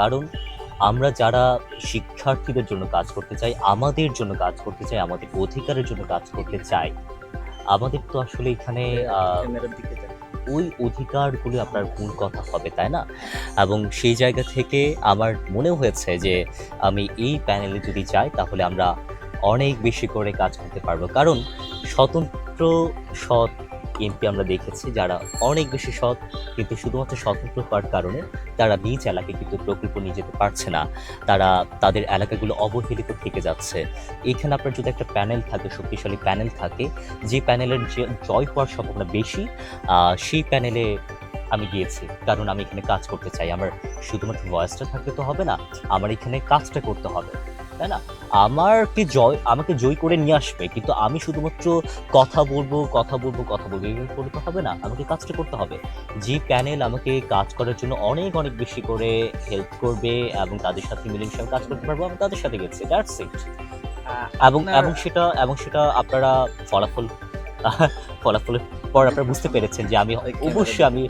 কারণ আমরা যারা শিক্ষার্থীদের জন্য কাজ করতে চাই, আমাদের জন্য কাজ করতে চাই, আমাদের অধিকারের জন্য কাজ করতে চাই, আমাদের তো আসলে এখানে ক্যামেরার দিকে যান। ওই অধিকারগুলো আপনার মূল কথা হবে, তাই না? এবং সেই জায়গা থেকে আমার মনেও হয়েছে যে আমি এই প্যানেলে যদি যাই তাহলে আমরা অনেক বেশি করে কাজ করতে পারবো। কারণ স্বতন্ত্র সৎ এমপি আমরা দেখেছি যারা অনেক বেশি সৎ, কিন্তু শুধুমাত্র স্বতন্ত্র হওয়ার কারণে তারা নিজ এলাকায় কিন্তু প্রকল্প নিয়ে যেতে পারছে না। তারা তাদের এলাকাগুলো অবহেলিত থেকে যাচ্ছে। এখানে আপনার যদি একটা প্যানেল থাকে, শক্তিশালী প্যানেল থাকে, যে প্যানেলের যে জয় হওয়ার সম্ভাবনা বেশি, সেই প্যানেলে আমি গিয়েছি। কারণ আমি এখানে কাজ করতে চাই। আমার শুধুমাত্র ভয়েসটা থাকলে তো হবে না। আমার এখানে কাজটা করতে হবে। তাই না? আমাকে জয় করে নিয়ে আসবে। কিন্তু আমি শুধুমাত্র কথা বলবো, কথা বলবো, কথা বলবো এভাবে করলে তো হবে না। আমাকে কাজটা করতে হবে। যে প্যানেল আমাকে কাজ করার জন্য অনেক, অনেক বেশি করে হেল্প করবে এবং তাদের সাথে মিলেমিশে আমি কাজ করতে পারবো, আমি তাদের সাথে গেছি। That's it. এবং আপনার এবং সেটা এবং সেটা আপনারা ফলাফল ফলাফলের পর আপনারা বুঝতে পেরেছেন যে আমি অবশ্যই আমি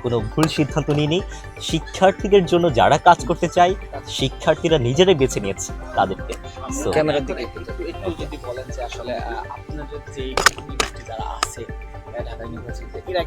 কোনো ভুল সিদ্ধান্ত নিইনি। শিক্ষার্থীদের জন্য যারা কাজ করতে চায়, শিক্ষার্থীরা নিজেরাই বেছে নিয়েছে তাদেরকে। সো ক্যামেরার দিকে একটু একটু যদি বলেন যে আসলে আপনাদের যে ইউনিভার্সিটি যারা আছে ঢাকা ইউনিভার্সিটিতে এরা